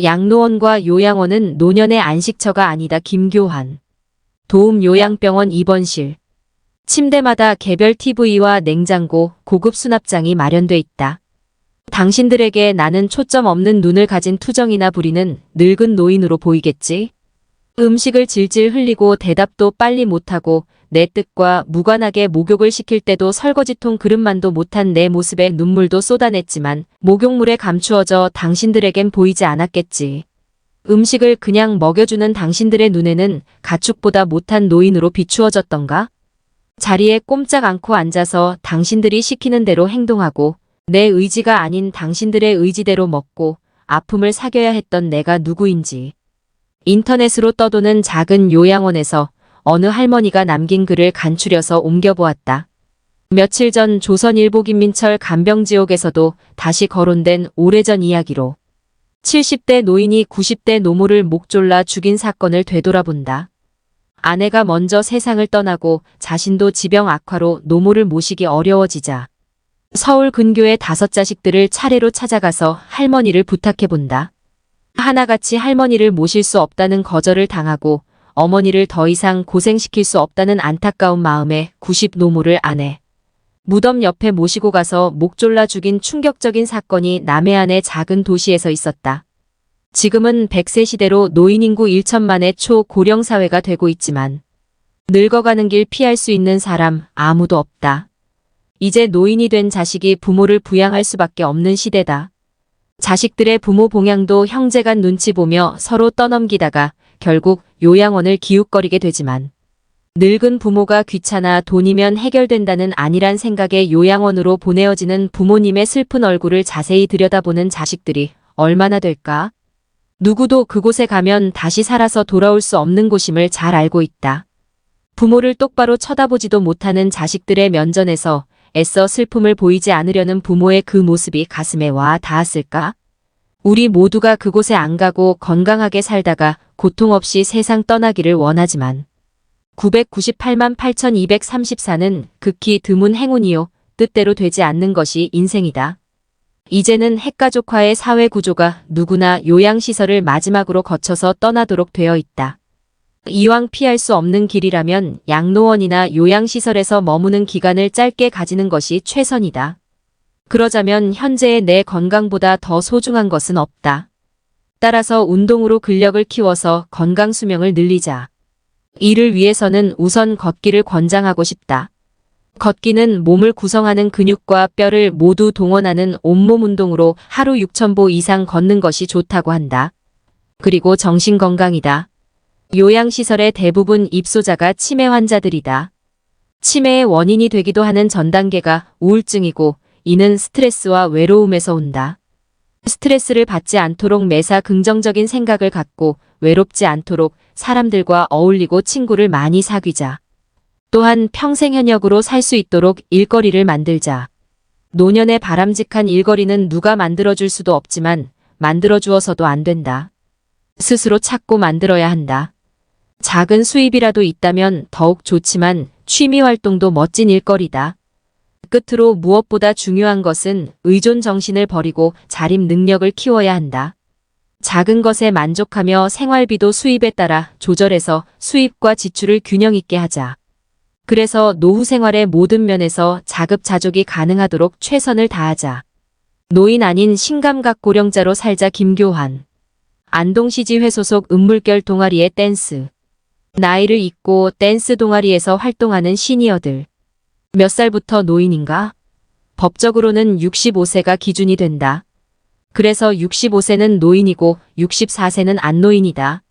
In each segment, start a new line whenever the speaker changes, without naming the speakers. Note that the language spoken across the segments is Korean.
양로원과 요양원은 노년의 안식처가 아니다. 김교환. 도움요양병원 입원실. 침대마다 개별 TV와 냉장고, 고급 수납장이 마련돼 있다. 당신들에게 나는 초점 없는 눈을 가진 투정이나 부리는 늙은 노인으로 보이겠지? 음식을 질질 흘리고 대답도 빨리 못하고 내 뜻과 무관하게 목욕을 시킬 때도 설거지통 그릇만도 못한 내 모습에 눈물도 쏟아냈지만 목욕물에 감추어져 당신들에겐 보이지 않았겠지. 음식을 그냥 먹여주는 당신들의 눈에는 가축보다 못한 노인으로 비추어졌던가? 자리에 꼼짝 않고 앉아서 당신들이 시키는 대로 행동하고 내 의지가 아닌 당신들의 의지대로 먹고 아픔을 사겨야 했던 내가 누구인지. 인터넷으로 떠도는 작은 요양원에서 어느 할머니가 남긴 글을 간추려서 옮겨보았다. 며칠 전 조선일보 김민철 간병지옥에서도 다시 거론된 오래전 이야기로 70대 노인이 90대 노모를 목 졸라 죽인 사건을 되돌아본다. 아내가 먼저 세상을 떠나고 자신도 지병 악화로 노모를 모시기 어려워지자 서울 근교의 5자식들을 차례로 찾아가서 할머니를 부탁해본다. 하나같이 할머니를 모실 수 없다는 거절을 당하고 어머니를 더 이상 고생시킬 수 없다는 안타까운 마음에 90 노모를 아내 무덤 옆에 모시고 가서 목 졸라 죽인 충격적인 사건이 남해안의 작은 도시에서 있었다. 지금은 100세 시대로 노인 인구 1천만의 초고령 사회가 되고 있지만 늙어가는 길 피할 수 있는 사람 아무도 없다. 이제 노인이 된 자식이 부모를 부양할 수밖에 없는 시대다. 자식들의 부모 봉양도 형제간 눈치 보며 서로 떠넘기다가 결국 요양원을 기웃거리게 되지만 늙은 부모가 귀찮아 돈이면 해결된다는 안일한 생각에 요양원으로 보내어지는 부모님의 슬픈 얼굴을 자세히 들여다보는 자식들이 얼마나 될까? 누구도 그곳에 가면 다시 살아서 돌아올 수 없는 곳임을 잘 알고 있다. 부모를 똑바로 쳐다보지도 못하는 자식들의 면전에서 애써 슬픔을 보이지 않으려는 부모의 그 모습이 가슴에 와 닿았을까? 우리 모두가 그곳에 안 가고 건강하게 살다가 고통 없이 세상 떠나기를 원하지만 998만 8234는 극히 드문 행운이요. 뜻대로 되지 않는 것이 인생이다. 이제는 핵가족화의 사회 구조가 누구나 요양시설을 마지막으로 거쳐서 떠나도록 되어 있다. 이왕 피할 수 없는 길이라면 양로원이나 요양시설에서 머무는 기간을 짧게 가지는 것이 최선이다. 그러자면 현재의 내 건강보다 더 소중한 것은 없다. 따라서 운동으로 근력을 키워서 건강 수명을 늘리자. 이를 위해서는 우선 걷기를 권장하고 싶다. 걷기는 몸을 구성하는 근육과 뼈를 모두 동원하는 온몸 운동으로 하루 6,000보 이상 걷는 것이 좋다고 한다. 그리고 정신 건강이다. 요양시설의 대부분 입소자가 치매 환자들이다. 치매의 원인이 되기도 하는 전 단계가 우울증이고 이는 스트레스와 외로움에서 온다. 스트레스를 받지 않도록 매사 긍정적인 생각을 갖고 외롭지 않도록 사람들과 어울리고 친구를 많이 사귀자. 또한 평생 현역으로 살 수 있도록 일거리를 만들자. 노년의 바람직한 일거리는 누가 만들어줄 수도 없지만 만들어주어서도 안 된다. 스스로 찾고 만들어야 한다. 작은 수입이라도 있다면 더욱 좋지만 취미 활동도 멋진 일거리다. 끝으로 무엇보다 중요한 것은 의존 정신을 버리고 자립 능력을 키워야 한다. 작은 것에 만족하며 생활비도 수입에 따라 조절해서 수입과 지출을 균형 있게 하자. 그래서 노후 생활의 모든 면에서 자급자족이 가능하도록 최선을 다하자. 노인 아닌 신감각 고령자로 살자. 김교환. 안동시지회 소속 음물결 동아리의 댄스. 나이를 잊고 댄스 동아리에서 활동하는 시니어들. 몇 살부터 노인인가? 법적으로는 65세가 기준이 된다. 그래서 65세는 노인이고 64세는 안 노인이다.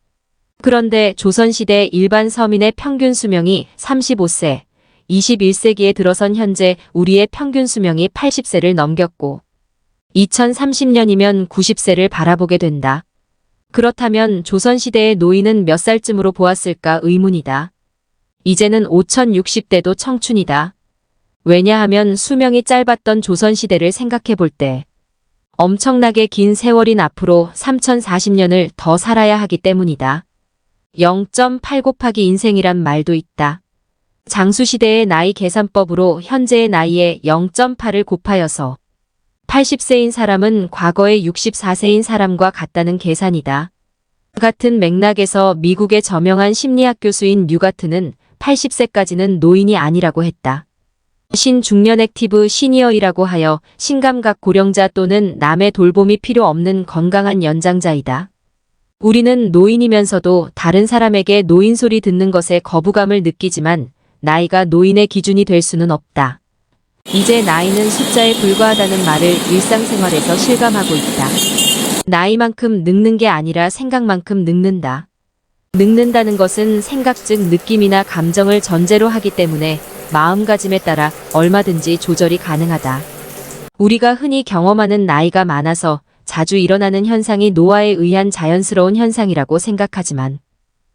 그런데 조선시대 일반 서민의 평균 수명이 35세, 21세기에 들어선 현재 우리의 평균 수명이 80세를 넘겼고 2030년이면 90세를 바라보게 된다. 그렇다면 조선시대의 노인은 몇 살쯤으로 보았을까 의문이다. 이제는 5060대도 청춘이다. 왜냐하면 수명이 짧았던 조선시대를 생각해 볼 때 엄청나게 긴 세월인 앞으로 3040년을 더 살아야 하기 때문이다. 0.8 곱하기 인생이란 말도 있다. 장수시대의 나이 계산법으로 현재의 나이에 0.8을 곱하여서 80세인 사람은 과거의 64세인 사람과 같다는 계산이다. 같은 맥락에서 미국의 저명한 심리학 교수인 뉴가트는 80세까지는 노인이 아니라고 했다. 신중년 액티브 시니어이라고 하여 신감각 고령자 또는 남의 돌봄이 필요 없는 건강한 연장자이다. 우리는 노인이면서도 다른 사람에게 노인 소리 듣는 것에 거부감을 느끼지만 나이가 노인의 기준이 될 수는 없다. 이제 나이는 숫자에 불과하다는 말을 일상생활에서 실감하고 있다. 나이만큼 늙는 게 아니라 생각만큼 늙는다. 늙는다는 것은 생각 즉 느낌이나 감정을 전제로 하기 때문에 마음가짐에 따라 얼마든지 조절이 가능하다. 우리가 흔히 경험하는 나이가 많아서 자주 일어나는 현상이 노화에 의한 자연스러운 현상이라고 생각하지만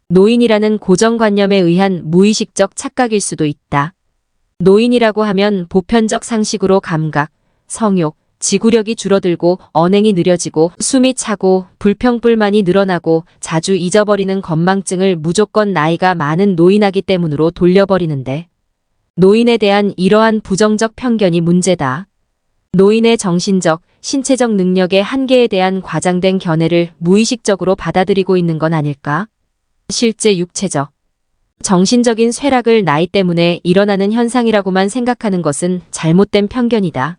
노인이라는 고정관념에 의한 무의식적 착각일 수도 있다. 노인이라고 하면 보편적 상식으로 감각, 성욕, 지구력이 줄어들고 언행이 느려지고 숨이 차고 불평불만이 늘어나고 자주 잊어버리는 건망증을 무조건 나이가 많은 노인하기 때문으로 돌려버리는데 노인에 대한 이러한 부정적 편견이 문제다. 노인의 정신적, 신체적 능력의 한계에 대한 과장된 견해를 무의식적으로 받아들이고 있는 건 아닐까? 실제 육체적, 정신적인 쇠락을 나이 때문에 일어나는 현상이라고만 생각하는 것은 잘못된 편견이다.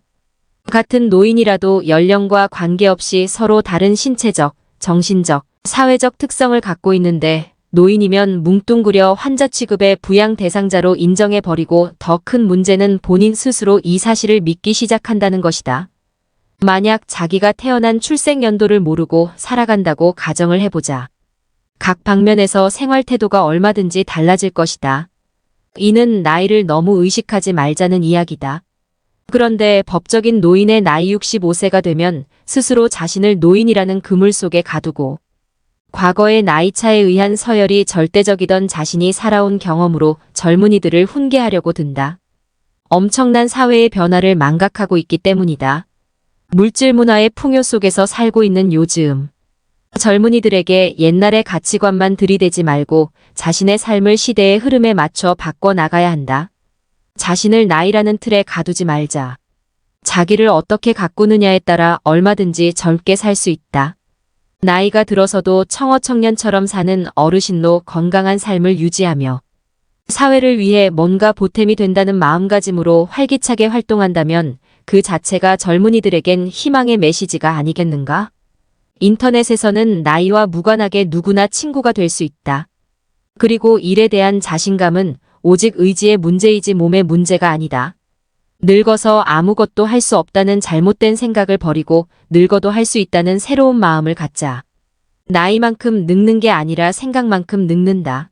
같은 노인이라도 연령과 관계없이 서로 다른 신체적, 정신적, 사회적 특성을 갖고 있는데 노인이면 뭉뚱그려 환자 취급의 부양 대상자로 인정해버리고 더 큰 문제는 본인 스스로 이 사실을 믿기 시작한다는 것이다. 만약 자기가 태어난 출생 연도를 모르고 살아간다고 가정을 해보자. 각 방면에서 생활 태도가 얼마든지 달라질 것이다. 이는 나이를 너무 의식하지 말자는 이야기다. 그런데 법적인 노인의 나이 65세가 되면 스스로 자신을 노인이라는 그물 속에 가두고 과거의 나이차에 의한 서열이 절대적이던 자신이 살아온 경험으로 젊은이들을 훈계하려고 든다. 엄청난 사회의 변화를 망각하고 있기 때문이다. 물질 문화의 풍요 속에서 살고 있는 요즘. 젊은이들에게 옛날의 가치관만 들이대지 말고 자신의 삶을 시대의 흐름에 맞춰 바꿔나가야 한다. 자신을 나이라는 틀에 가두지 말자. 자기를 어떻게 가꾸느냐에 따라 얼마든지 젊게 살 수 있다. 나이가 들어서도 청어청년처럼 사는 어르신로 건강한 삶을 유지하며 사회를 위해 뭔가 보탬이 된다는 마음가짐으로 활기차게 활동한다면 그 자체가 젊은이들에겐 희망의 메시지가 아니겠는가? 인터넷에서는 나이와 무관하게 누구나 친구가 될 수 있다. 그리고 일에 대한 자신감은 오직 의지의 문제이지 몸의 문제가 아니다. 늙어서 아무것도 할 수 없다는 잘못된 생각을 버리고 늙어도 할 수 있다는 새로운 마음을 갖자. 나이만큼 늙는 게 아니라 생각만큼 늙는다.